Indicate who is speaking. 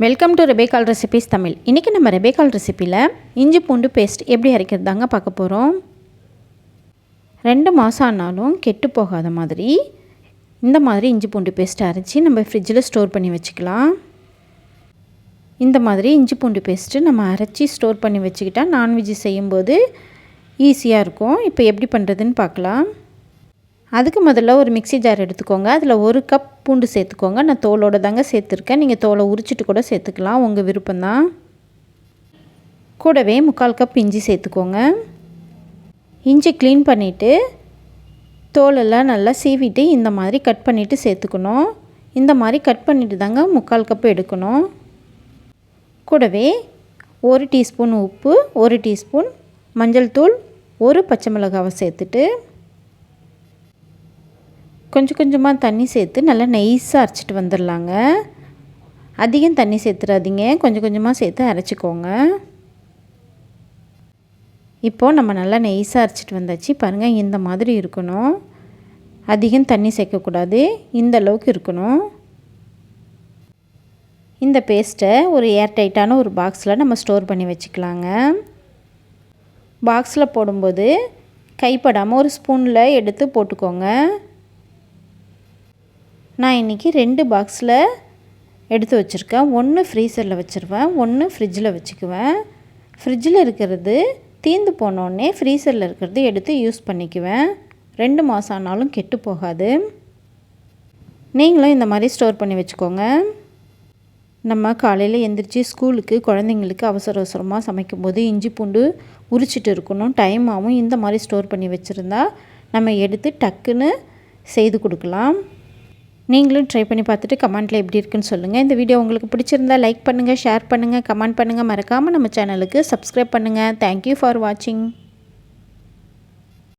Speaker 1: Welcome to ரெபேக்கால் recipes Tamil. இன்றைக்கி நம்ம ரெபேக்கால் ரெசிப்பியில் இஞ்சி பூண்டு பேஸ்ட் எப்படி அரைக்கிறது தாங்க பார்க்க போகிறோம். 2 மாதம் ஆனாலும் கெட்டு போகாத மாதிரி இந்த மாதிரி இஞ்சி பூண்டு பேஸ்ட்டை அரைச்சி நம்ம ஃப்ரிட்ஜில் ஸ்டோர் பண்ணி வச்சுக்கலாம். இந்த மாதிரி இஞ்சி பூண்டு பேஸ்ட்டு நம்ம அரைச்சி ஸ்டோர் பண்ணி வச்சுக்கிட்டால் நான்வெஜ் செய்யும்போது ஈஸியாக இருக்கும். இப்போ எப்படி பண்ணுறதுன்னு பார்க்கலாம். அதுக்கு முதல்ல ஒரு மிக்ஸி ஜார் எடுத்துக்கோங்க. அதில் 1 கப் பூண்டு சேர்த்துக்கோங்க. நான் தோலோடு தாங்க சேர்த்துருக்கேன். நீங்கள் தோலை உரிச்சிட்டு கூட சேர்த்துக்கலாம், உங்கள் விருப்பம்தான். கூடவே 3/4 கப் இஞ்சி சேர்த்துக்கோங்க. இஞ்சி க்ளீன் பண்ணிவிட்டு தோலெல்லாம் நல்லா சீவிட்டு இந்த மாதிரி கட் பண்ணிவிட்டு சேர்த்துக்கணும். இந்த மாதிரி கட் பண்ணிவிட்டு தாங்க 3/4 கப் எடுக்கணும். கூடவே 1 டீஸ்பூன் உப்பு, 1 டீஸ்பூன் மஞ்சள் தூள், 1 பச்சை மிளகாவை சேர்த்துட்டு கொஞ்சம் கொஞ்சமாக தண்ணி சேர்த்து நல்லா நைஸாக அரைச்சிட்டு வந்துடலாங்க. அதிகம் தண்ணி சேர்த்துறாதீங்க, கொஞ்சம் கொஞ்சமாக சேர்த்து அரைச்சிக்கோங்க. இப்போது நம்ம நல்லா நைஸாக அரைச்சிட்டு வந்தாச்சு. பாருங்கள், இந்த மாதிரி இருக்கணும். அதிகம் தண்ணி சேர்க்கக்கூடாது, இந்த அளவுக்கு இருக்கணும். இந்த பேஸ்ட்டை ஒரு ஏர்டைட்டான ஒரு பாக்ஸில் நம்ம ஸ்டோர் பண்ணி வச்சுக்கலாங்க. பாக்ஸில் போடும்போது கைப்படாமல் ஒரு ஸ்பூனில் எடுத்து போட்டுக்கோங்க. நான் இன்றைக்கி 2 பாக்ஸில் எடுத்து வச்சுருக்கேன். 1 ஃப்ரீசரில் வச்சுருவேன், 1 ஃப்ரிட்ஜில் வச்சுக்குவேன். ஃப்ரிட்ஜில் இருக்கிறது தீர்ந்து போனோடனே ஃப்ரீசரில் இருக்கிறது எடுத்து யூஸ் பண்ணிக்குவேன். 2 மாதம் ஆனாலும் கெட்டு போகாது. நீங்களும் இந்த மாதிரி ஸ்டோர் பண்ணி வச்சுக்கோங்க. நம்ம காலையில் எந்திரிச்சு ஸ்கூலுக்கு குழந்தைங்களுக்கு அவசரமாக சமைக்கும்போது இஞ்சி பூண்டு உரிச்சிட்டு இருக்கணும், டைம் ஆகும். இந்த மாதிரி ஸ்டோர் பண்ணி வச்சுருந்தா நம்ம எடுத்து டக்குன்னு செய்து கொடுக்கலாம். நீங்களும் ட்ரை பண்ணி பார்த்துட்டு கமெண்ட்டில் எப்படி இருக்குன்னு சொல்லுங்கள். இந்த வீடியோ உங்களுக்கு பிடிச்சிருந்தா லைக் பண்ணுங்கள், ஷேர் பண்ணுங்கள், கமெண்ட் பண்ணுங்கள். மறக்காமல் நம்ம சேனலுக்கு சப்ஸ்கிரைப் பண்ணுங்கள். தேங்க்யூ ஃபார் வாட்சிங்.